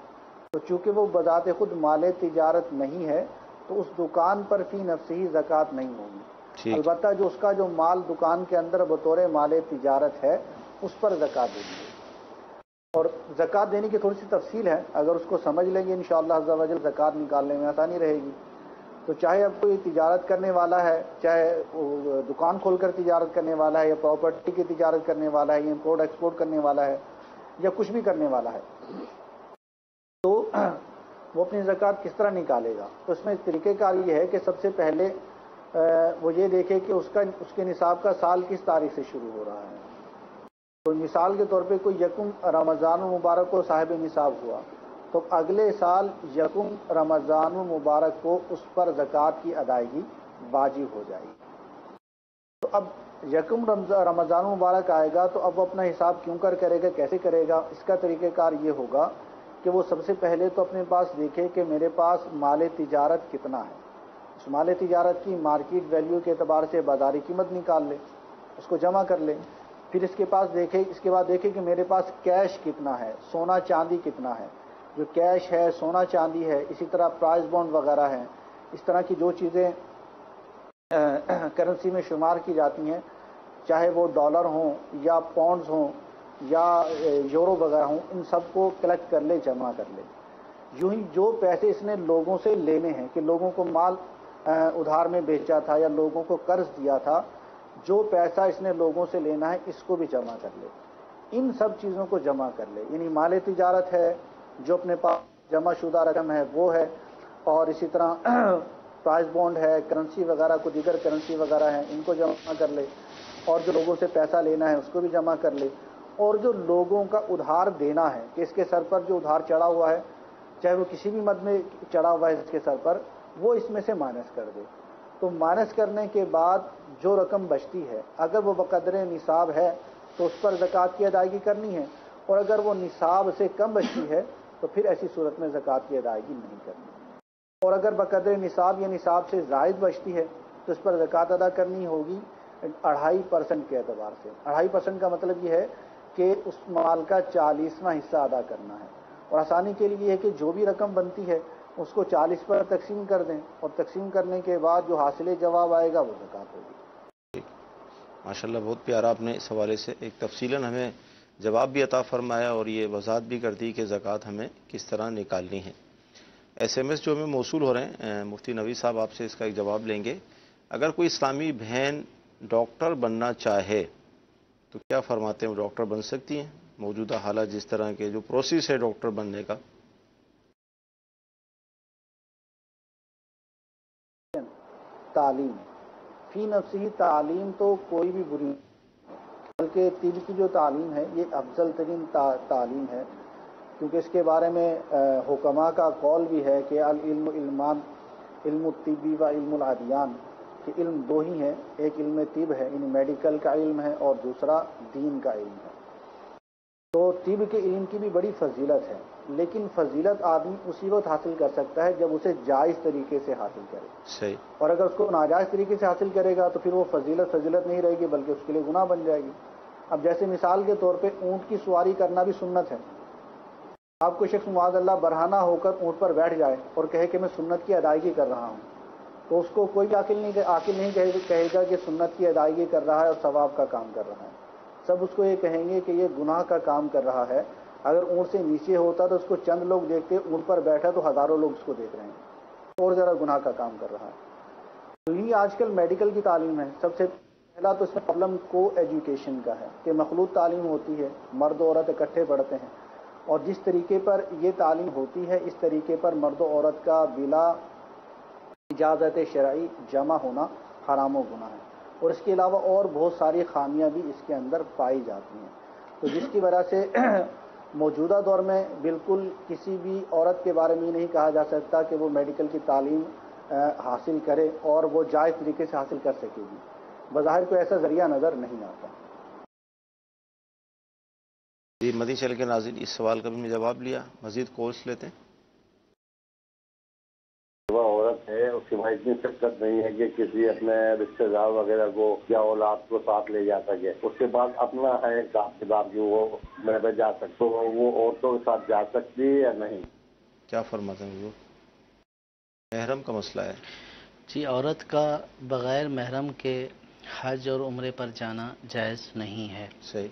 تو چونکہ وہ بذات خود مال تجارت نہیں ہے تو اس دکان پر فی نفسہ ہی زکوٰۃ نہیں ہوگی، البتہ جو اس کا جو مال دکان کے اندر بطور مال تجارت ہے اس پر زکوٰۃ دینی ہے۔ اور زکوٰۃ دینے کی تھوڑی سی تفصیل ہے، اگر اس کو سمجھ لیں گے انشاءاللہ عز و جل زکوٰۃ نکالنے میں آسانی رہے گی۔ تو چاہے اب کوئی تجارت کرنے والا ہے، چاہے دکان کھول کر تجارت کرنے والا ہے یا پراپرٹی کی تجارت کرنے والا ہے یا امپورٹ ایکسپورٹ کرنے والا ہے یا کچھ بھی کرنے والا ہے، تو وہ اپنی زکوٰۃ کس طرح نکالے گا؟ تو اس میں طریقہ کار یہ ہے کہ سب سے پہلے وہ یہ دیکھے کہ اس کے نصاب کا سال کس تاریخ سے شروع ہو رہا ہے۔ تو مثال کے طور پہ کوئی یکم رمضان المبارک کو صاحب نصاب ہوا تو اگلے سال یکم رمضان المبارک کو اس پر زکوٰۃ کی ادائیگی واجب ہو جائے گی۔ تو اب یکم رمضان المبارک آئے گا تو اب وہ اپنا حساب کیوں کرے گا، کیسے کرے گا؟ اس کا طریقہ کار یہ ہوگا کہ وہ سب سے پہلے تو اپنے پاس دیکھے کہ میرے پاس مال تجارت کتنا ہے، اس مال تجارت کی مارکیٹ ویلیو کے اعتبار سے بازاری قیمت نکال لے، اس کو جمع کر لے، پھر اس کے بعد دیکھے کہ میرے پاس کیش کتنا ہے، سونا چاندی کتنا ہے، جو کیش ہے، سونا چاندی ہے، اسی طرح پرائز بانڈ وغیرہ ہیں، اس طرح کی جو چیزیں کرنسی میں شمار کی جاتی ہیں، چاہے وہ ڈالر ہوں یا پاؤنڈز ہوں یا یورو وغیرہ ہوں، ان سب کو کلیکٹ کر لے، جمع کر لے۔ یوں ہی جو پیسے اس نے لوگوں سے لینے ہیں کہ لوگوں کو مال ادھار میں بیچا تھا یا لوگوں کو قرض دیا تھا، جو پیسہ اس نے لوگوں سے لینا ہے اس کو بھی جمع کر لے، ان سب چیزوں کو جمع کر لے۔ یعنی مال تجارت ہے جو اپنے پاس جمع شدہ رقم ہے وہ ہے، اور اسی طرح پرائز بانڈ ہے، کرنسی وغیرہ کو، دیگر کرنسی وغیرہ ہیں ان کو جمع کر لے، اور جو لوگوں سے پیسہ لینا ہے اس کو بھی جمع کر لے، اور جو لوگوں کا ادھار دینا ہے کہ اس کے سر پر جو ادھار چڑھا ہوا ہے، چاہے وہ کسی بھی مد میں چڑھا ہوا ہے اس کے سر پر، وہ اس میں سے مائنس کر دے۔ تو مائنس کرنے کے بعد جو رقم بچتی ہے، اگر وہ بقدر نصاب ہے تو اس پر زکوٰۃ کی ادائیگی کرنی ہے، اور اگر وہ نصاب سے کم بچتی ہے تو پھر ایسی صورت میں زکوٰۃ کی ادائیگی نہیں کرنی، اور اگر بقدر نصاب یا نصاب سے زائد بچتی ہے تو اس پر زکوٰۃ ادا کرنی ہوگی 2.5% کے اعتبار سے۔ 2.5% کا مطلب یہ ہے کہ اس مال کا 40واں حصہ ادا کرنا ہے، اور آسانی کے لیے یہ ہے کہ جو بھی رقم بنتی ہے اس کو 40 پر تقسیم کر دیں، اور تقسیم کرنے کے بعد جو حاصل جواب آئے گا وہ زکوٰۃ ہوگی۔ ماشاءاللہ بہت پیارا آپ نے اس حوالے سے ایک تفصیلاً ہمیں جواب بھی عطا فرمایا اور یہ وضاحت بھی کر دی کہ زکوٰۃ ہمیں کس طرح نکالنی ہے۔ ایس ایم ایس جو ہمیں موصول ہو رہے ہیں، مفتی نوید صاحب آپ سے اس کا ایک جواب لیں گے۔ اگر کوئی اسلامی بہن ڈاکٹر بننا چاہے تو کیا فرماتے ہیں، وہ ڈاکٹر بن سکتی ہیں موجودہ حالات جس طرح کے جو پروسیس ہے ڈاکٹر بننے کا؟ تعلیم فی نفسی تعلیم تو کوئی بھی بری نہیں، بلکہ طب کی جو تعلیم ہے یہ افضل ترین تعلیم ہے، کیونکہ اس کے بارے میں حکماء کا قول بھی ہے کہ العلم علمان، علم الطبی و علم الادیان، کہ علم دو ہی ہیں، ایک علم طب ہے یعنی میڈیکل کا علم ہے، اور دوسرا دین کا علم ہے۔ تو طب کے علم کی بھی بڑی فضیلت ہے، لیکن فضیلت آدمی اسی وقت حاصل کر سکتا ہے جب اسے جائز طریقے سے حاصل کرے۔ صحیح۔ اور اگر اس کو ناجائز طریقے سے حاصل کرے گا تو پھر وہ فضیلت نہیں رہے گی، بلکہ اس کے لیے گناہ بن جائے گی۔ اب جیسے مثال کے طور پہ اونٹ کی سواری کرنا بھی سنت ہے۔ آپ کو شخص معاذ اللہ برہنہ ہو کر اونٹ پر بیٹھ جائے اور کہے کہ میں سنت کی ادائیگی کر رہا ہوں، تو اس کو کوئی عاقل نہیں کہے گا کہ سنت کی ادائیگی کر رہا ہے اور ثواب کا کام کر رہا ہے۔ سب اس کو یہ کہیں گے کہ یہ گناہ کا کام کر رہا ہے۔ اگر اونٹ سے نیچے ہوتا تو اس کو چند لوگ دیکھتے، اونٹ پر بیٹھا تو ہزاروں لوگ اس کو دیکھ رہے ہیں، اور ذرا گناہ کا کام کر رہا ہے۔ تو یہ آج کل میڈیکل کی تعلیم ہے۔ سب سے پہلا تو اس میں پرابلم کو ایجوکیشن کا ہے کہ مخلوط تعلیم ہوتی ہے، مرد و عورت اکٹھے پڑھتے ہیں، اور جس طریقے پر یہ تعلیم ہوتی ہے اس طریقے پر مرد و عورت کا بلا اجازت شرعی جمع ہونا حرام و گناہ ہے، اور اس کے علاوہ اور بہت ساری خامیاں بھی اس کے اندر پائی جاتی ہیں۔ تو جس کی وجہ سے موجودہ دور میں بالکل کسی بھی عورت کے بارے میں یہ نہیں کہا جا سکتا کہ وہ میڈیکل کی تعلیم حاصل کرے اور وہ جائز طریقے سے حاصل کر سکے گی۔ بظاہر کوئی ایسا ذریعہ نظر نہیں آتا۔ جی مدنی چینل کے ناظرین، اس سوال کا بھی میں جواب لیا، مزید کورس لیتے ہیں۔ وہ عورت ہے، اس کے بعد اتنی شفقت نہیں ہے کہ کسی اپنے رشتے دار وغیرہ کو یا اولاد کو ساتھ لے جا سکے۔ اس کے بعد اپنا ہے حساب کتاب جو وہ میں پہ جا سکتے، تو وہ عورتوں کے ساتھ جا سکتی ہے یا نہیں؟ کیا فرماتے ہیں وہ؟ محرم کا مسئلہ ہے جی، عورت کا بغیر محرم کے حج اور عمرے پر جانا جائز نہیں ہے۔ صحیح۔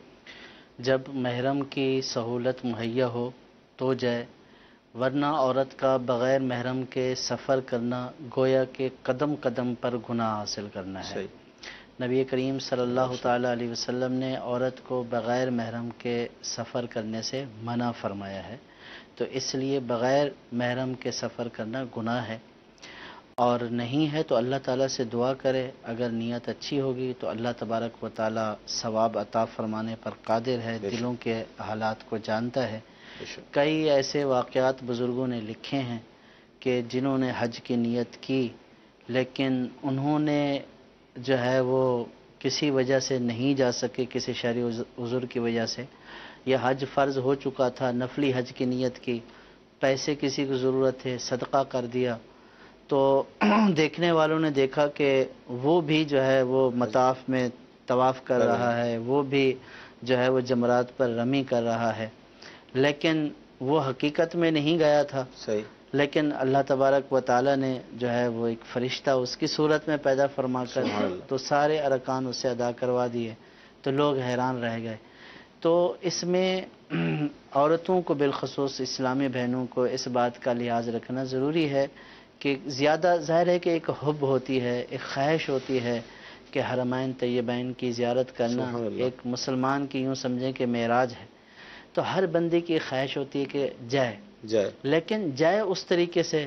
جب محرم کی سہولت مہیا ہو تو جائے، ورنہ عورت کا بغیر محرم کے سفر کرنا گویا کہ قدم قدم پر گناہ حاصل کرنا ہے۔ صحیح۔ نبی کریم صلی اللہ تعالی علیہ وسلم نے عورت کو بغیر محرم کے سفر کرنے سے منع فرمایا ہے، تو اس لیے بغیر محرم کے سفر کرنا گناہ ہے، اور نہیں ہے تو اللہ تعالیٰ سے دعا کرے۔ اگر نیت اچھی ہوگی تو اللہ تبارک و تعالیٰ ثواب عطا فرمانے پر قادر ہے، دلوں کے حالات کو جانتا ہے۔ کئی ایسے واقعات بزرگوں نے لکھے ہیں کہ جنہوں نے حج کی نیت کی لیکن انہوں نے جو ہے وہ کسی وجہ سے نہیں جا سکے، کسی شرعی عذر کی وجہ سے، یا حج فرض ہو چکا تھا، نفلی حج کی نیت کی، پیسے کسی کو ضرورت ہے، صدقہ کر دیا، تو دیکھنے والوں نے دیکھا کہ وہ بھی جو ہے وہ مطاف میں طواف کر رہا ہے، وہ بھی جو ہے وہ جمرات پر رمی کر رہا ہے، لیکن وہ حقیقت میں نہیں گیا تھا۔ صحیح۔ لیکن اللہ تبارک و تعالی نے جو ہے وہ ایک فرشتہ اس کی صورت میں پیدا فرما کر تو سارے ارکان اسے ادا کروا دیے، تو لوگ حیران رہ گئے۔ تو اس میں عورتوں کو بالخصوص اسلامی بہنوں کو اس بات کا لحاظ رکھنا ضروری ہے کہ زیادہ ظاہر ہے کہ ایک حب ہوتی ہے، ایک خواہش ہوتی ہے کہ حرمین طیبین کی زیارت کرنا ایک مسلمان کی یوں سمجھیں کہ معراج ہے، تو ہر بندے کی خواہش ہوتی ہے کہ جائے، لیکن جائے اس طریقے سے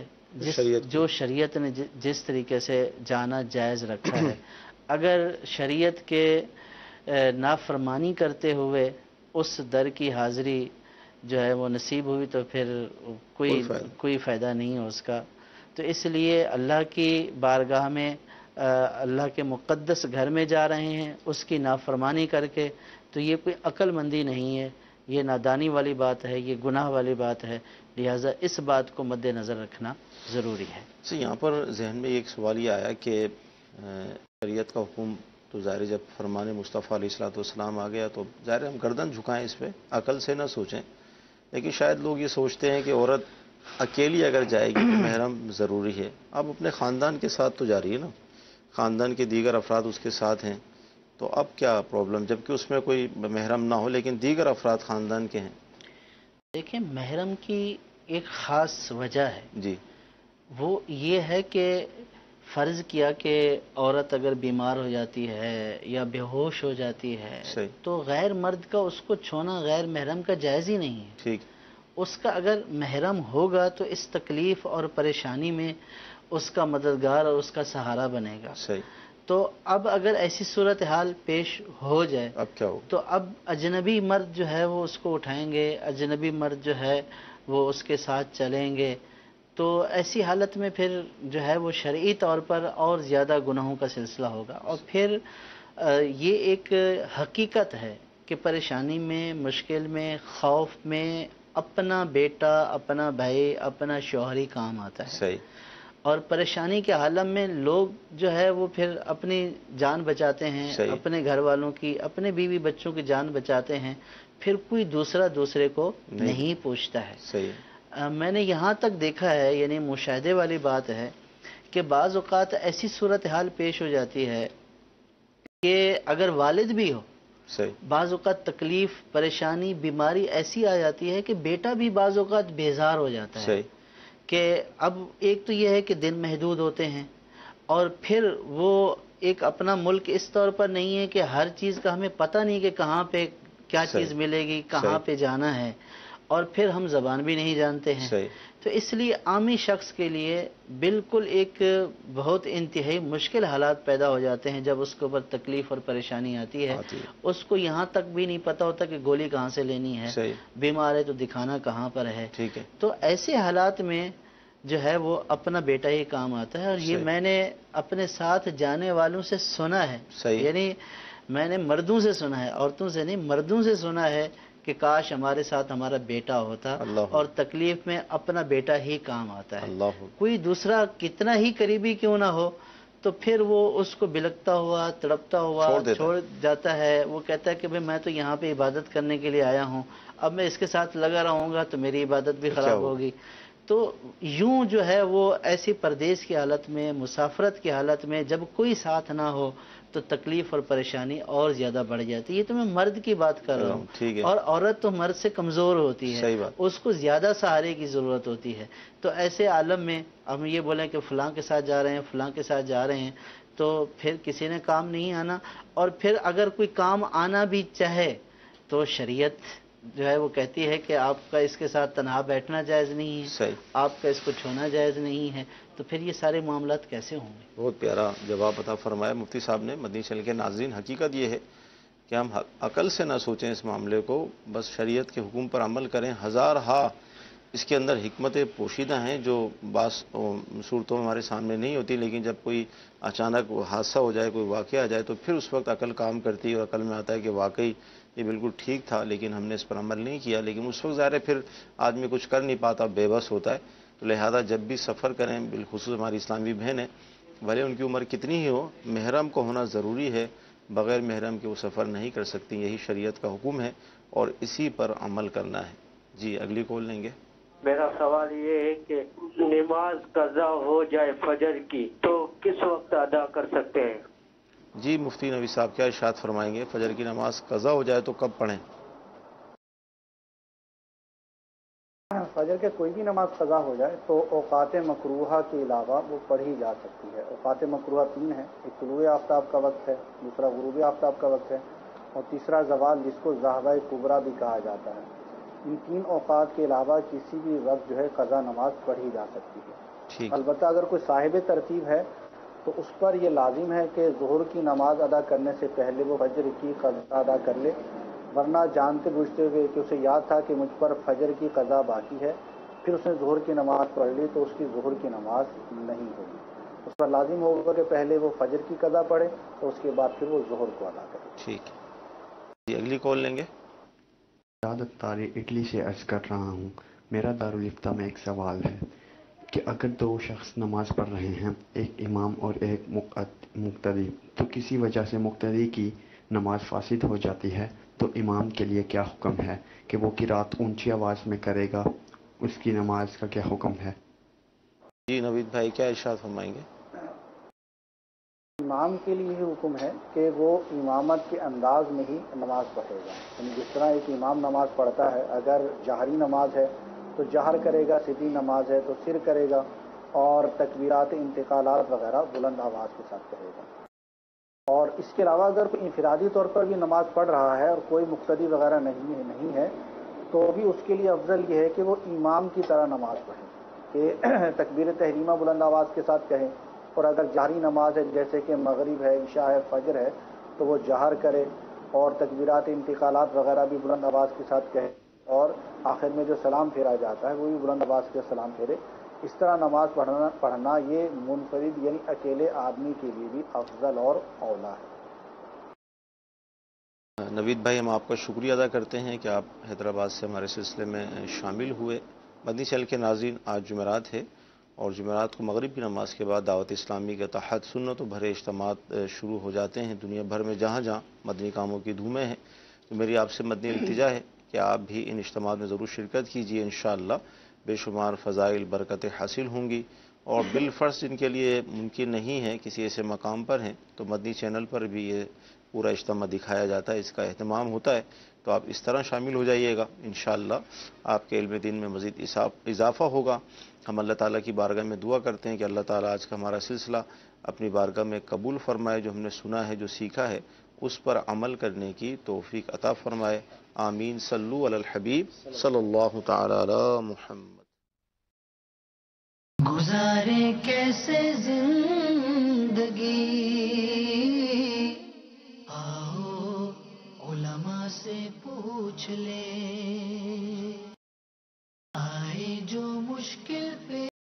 جو شریعت نے جس طریقے سے جانا جائز رکھا ہے۔ اگر شریعت کے نافرمانی کرتے ہوئے اس در کی حاضری جو ہے وہ نصیب ہوئی تو پھر کوئی فائدہ نہیں ہے اس کا۔ تو اس لیے اللہ کی بارگاہ میں اللہ کے مقدس گھر میں جا رہے ہیں اس کی نافرمانی کر کے، تو یہ کوئی عقل مندی نہیں ہے، یہ نادانی والی بات ہے، یہ گناہ والی بات ہے، لہٰذا اس بات کو مد نظر رکھنا ضروری ہے۔ یہاں پر ذہن میں ایک سوال یہ آیا کہ شریعت کا حکم تو ظاہر جب فرمان مصطفیٰ علیہ الصلوۃ والسلام آ گیا تو ظاہر ہم گردن جھکائیں، اس پہ عقل سے نہ سوچیں، لیکن شاید لوگ یہ سوچتے ہیں کہ عورت اکیلی اگر جائے گی تو محرم ضروری ہے۔ اب اپنے خاندان کے ساتھ تو جا رہی ہے نا، خاندان کے دیگر افراد اس کے ساتھ ہیں، تو اب کیا پرابلم جبکہ اس میں کوئی محرم نہ ہو لیکن دیگر افراد خاندان کے ہیں؟ دیکھیں، محرم کی ایک خاص وجہ ہے، جی، وہ یہ ہے کہ فرض کیا کہ عورت اگر بیمار ہو جاتی ہے یا بے ہوش ہو جاتی ہے تو غیر مرد کا اس کو چھونا غیر محرم کا جائز ہی نہیں ہے۔ ٹھیک، اس کا اگر محرم ہوگا تو اس تکلیف اور پریشانی میں اس کا مددگار اور اس کا سہارا بنے گا۔ صحیح۔ تو اب اگر ایسی صورتحال پیش ہو جائے اب کیا ہو؟ تو اب اجنبی مرد جو ہے وہ اس کو اٹھائیں گے، اجنبی مرد جو ہے وہ اس کے ساتھ چلیں گے، تو ایسی حالت میں پھر جو ہے وہ شرعی طور پر اور زیادہ گناہوں کا سلسلہ ہوگا، اور پھر یہ ایک حقیقت ہے کہ پریشانی میں، مشکل میں، خوف میں اپنا بیٹا، اپنا بھائی، اپنا شوہری کام آتا ہے۔ صحیح۔ اور پریشانی کے عالم میں لوگ جو ہے وہ پھر اپنی جان بچاتے ہیں، اپنے گھر والوں کی، اپنے بیوی بچوں کی جان بچاتے ہیں، پھر کوئی دوسرے کو نہیں پوچھتا ہے۔ صحیح۔ میں نے یہاں تک دیکھا ہے، یعنی مشاہدے والی بات ہے کہ بعض اوقات ایسی صورتحال پیش ہو جاتی ہے کہ اگر والد بھی ہو، بعض اوقات تکلیف، پریشانی، بیماری ایسی آ جاتی ہے کہ بیٹا بھی بعض اوقات بیزار ہو جاتا ہے کہ اب ایک تو یہ ہے کہ دن محدود ہوتے ہیں، اور پھر وہ ایک اپنا ملک اس طور پر نہیں ہے کہ ہر چیز کا ہمیں پتہ نہیں کہ کہاں پہ کیا چیز ملے گی، کہاں پہ جانا ہے، اور پھر ہم زبان بھی نہیں جانتے ہیں۔ تو اس لیے عامی شخص کے لیے بالکل ایک بہت انتہائی مشکل حالات پیدا ہو جاتے ہیں جب اس کے اوپر تکلیف اور پریشانی آتی ہے۔ اس کو یہاں تک بھی نہیں پتہ ہوتا کہ گولی کہاں سے لینی ہے، بیمار ہے تو دکھانا کہاں پر ہے۔ تو ایسے حالات میں جو ہے وہ اپنا بیٹا ہی کام آتا ہے، اور یہ میں نے اپنے ساتھ جانے والوں سے سنا ہے، یعنی میں نے مردوں سے سنا ہے، عورتوں سے نہیں، مردوں سے سنا ہے کہ کاش ہمارے ساتھ ہمارا بیٹا ہوتا، اور تکلیف میں اپنا بیٹا ہی کام آتا ہے۔ کوئی دوسرا کتنا ہی قریبی کیوں نہ ہو تو پھر وہ اس کو بلکتا ہوا، تڑپتا ہوا چھوڑ جاتا ہے۔ وہ کہتا ہے کہ میں تو یہاں پہ عبادت کرنے کے لیے آیا ہوں، اب میں اس کے ساتھ لگا رہوں گا تو میری عبادت بھی خراب ہوگی۔ تو یوں جو ہے وہ ایسی پردیس کی حالت میں، مسافرت کی حالت میں جب کوئی ساتھ نہ ہو تو تکلیف اور پریشانی اور زیادہ بڑھ جاتی ہے۔ یہ تو میں مرد کی بات کر رہا ہوں، اور عورت تو مرد سے کمزور ہوتی ہے، اس کو زیادہ سہارے کی ضرورت ہوتی ہے۔ تو ایسے عالم میں ہم یہ بولیں کہ فلاں کے ساتھ جا رہے ہیں، فلاں کے ساتھ جا رہے ہیں، تو پھر کسی نے کام نہیں آنا، اور پھر اگر کوئی کام آنا بھی چاہے تو شریعت جو ہے وہ کہتی ہے کہ آپ کا اس کے ساتھ تنہا بیٹھنا جائز نہیں ہے، آپ کا اس کو چھونا جائز نہیں ہے، تو پھر یہ سارے معاملات کیسے ہوں گے؟ بہت پیارا جواب عطا فرمایا مفتی صاحب نے۔ مدنی چینل کے ناظرین، حقیقت یہ ہے کہ ہم عقل سے نہ سوچیں اس معاملے کو، بس شریعت کے حکم پر عمل کریں۔ ہزارہا اس کے اندر حکمتیں پوشیدہ ہیں جو بعض صورتوں میں ہمارے سامنے نہیں ہوتی، لیکن جب کوئی اچانک حادثہ ہو جائے، کوئی واقعہ آ جائے تو پھر اس وقت عقل کام کرتی ہے، اور عقل میں آتا ہے کہ واقعی یہ بالکل ٹھیک تھا لیکن ہم نے اس پر عمل نہیں کیا۔ لیکن اس وقت ظاہر ہے پھر آدمی کچھ کر نہیں پاتا، بے بس ہوتا ہے۔ تو لہذا جب بھی سفر کریں، بالخصوص ہماری اسلامی بہنیں، بھلے ان کی عمر کتنی ہی ہو، محرم کو ہونا ضروری ہے، بغیر محرم کے وہ سفر نہیں کر سکتی۔ یہی شریعت کا حکم ہے اور اسی پر عمل کرنا ہے۔ جی، اگلی کال لیں گے۔ میرا سوال یہ ہے کہ نماز قضا ہو جائے فجر کی تو کس وقت ادا کر سکتے ہیں؟ جی مفتی نوی صاحب کیا ارشاد فرمائیں گے؟ فجر کی نماز قضا ہو جائے تو کب پڑھیں؟ فجر کے کوئی بھی نماز قضا ہو جائے تو اوقات مکروہہ کے علاوہ وہ پڑھی جا سکتی ہے۔ اوقات مکروہہ 3 ہیں، ایک طلوع آفتاب کا وقت ہے، دوسرا غروب آفتاب کا وقت ہے، اور تیسرا زوال جس کو زاہوہ کبریٰ بھی کہا جاتا ہے۔ ان 3 اوقات کے علاوہ کسی بھی وقت جو ہے قضا نماز پڑھی جا سکتی ہے۔ البتہ اگر کوئی صاحب ترتیب ہے تو اس پر یہ لازم ہے کہ ظہر کی نماز ادا کرنے سے پہلے وہ فجر کی قضا ادا کر لے، ورنہ جانتے بوجھتے ہوئے کہ اسے یاد تھا کہ مجھ پر فجر کی قضا باقی ہے، پھر اس نے ظہر کی نماز پڑھ لی تو اس کی ظہر کی نماز نہیں ہوگی۔ اس پر لازم ہوگا کہ پہلے وہ فجر کی قضا پڑھے تو اس کے بعد پھر وہ ظہر کو ادا کرے۔ ٹھیک ہے، اگلی کال لیں گے۔ سعادت طاری اٹلی سے عرض کر رہا ہوں، میرا دارالفتہ میں ایک سوال ہے کہ اگر 2 شخص نماز پڑھ رہے ہیں، ایک امام اور ایک مقتدی، تو کسی وجہ سے مقتدی کی نماز فاسد ہو جاتی ہے تو امام کے لیے کیا حکم ہے کہ وہ قرات اونچی آواز میں کرے گا؟ اس کی نماز کا کیا حکم ہے؟ جی نوید بھائی کیا ارشاد فرمائیں گے؟ امام کے لیے یہ حکم ہے کہ وہ امامت کے انداز میں ہی نماز پڑھے گا، یعنی جس طرح ایک امام نماز پڑھتا ہے، اگر جہری نماز ہے تو جہر کرے گا، سری نماز ہے تو سر کرے گا، اور تکبیرات انتقالات وغیرہ بلند آواز کے ساتھ کرے گا۔ اور اس کے علاوہ اگر کوئی انفرادی طور پر بھی نماز پڑھ رہا ہے اور کوئی مقتدی وغیرہ نہیں ہے تو بھی اس کے لیے افضل یہ ہے کہ وہ امام کی طرح نماز پڑھے، کہ تکبیر تحریمہ بلند آواز کے ساتھ کہیں، اور اگر جہری نماز ہے جیسے کہ مغرب ہے، عشاء ہے، فجر ہے تو وہ جہر کرے اور تکبیرات انتقالات وغیرہ بھی بلند آواز کے ساتھ کہے، اور آخر میں جو سلام پھیرا جاتا ہے وہ بھی بلند آواز کے سلام پھیرے۔ اس طرح نماز پڑھنا یہ منفرد یعنی اکیلے آدمی کے لیے بھی افضل اور اولیٰ ہے۔ نوید بھائی ہم آپ کا شکریہ ادا کرتے ہیں کہ آپ حیدرآباد سے ہمارے سلسلے میں شامل ہوئے۔ مدنی چینل کے ناظرین، آج جمعرات ہے اور جمعرات کو مغرب کی نماز کے بعد دعوت اسلامی کے تحت سنت و بھرے اجتماعات شروع ہو جاتے ہیں دنیا بھر میں، جہاں جہاں مدنی کاموں کی دھومیں ہیں۔ تو میری آپ سے مدنی التجا ہے کہ آپ بھی ان اجتماعات میں ضرور شرکت کیجیے، انشاءاللہ بے شمار فضائل برکتیں حاصل ہوں گی۔ اور بالفرض جن کے لیے ممکن نہیں ہے، کسی ایسے مقام پر ہیں، تو مدنی چینل پر بھی یہ پورا اجتماع دکھایا جاتا ہے، اس کا اہتمام ہوتا ہے، تو آپ اس طرح شامل ہو جائیے گا، انشاءاللہ آپ کے علم دین میں مزید اضافہ ہوگا۔ ہم اللہ تعالیٰ کی بارگاہ میں دعا کرتے ہیں کہ اللہ تعالیٰ آج کا ہمارا سلسلہ اپنی بارگاہ میں قبول فرمائے، جو ہم نے سنا ہے، جو سیکھا ہے، اس پر عمل کرنے کی توفیق عطا فرمائے۔ آمین۔ صلو علی الحبیب صلی اللہ تعالی علی محمد۔ گزارے کیسے زندگی، آؤ علماء سے پوچھ لیں۔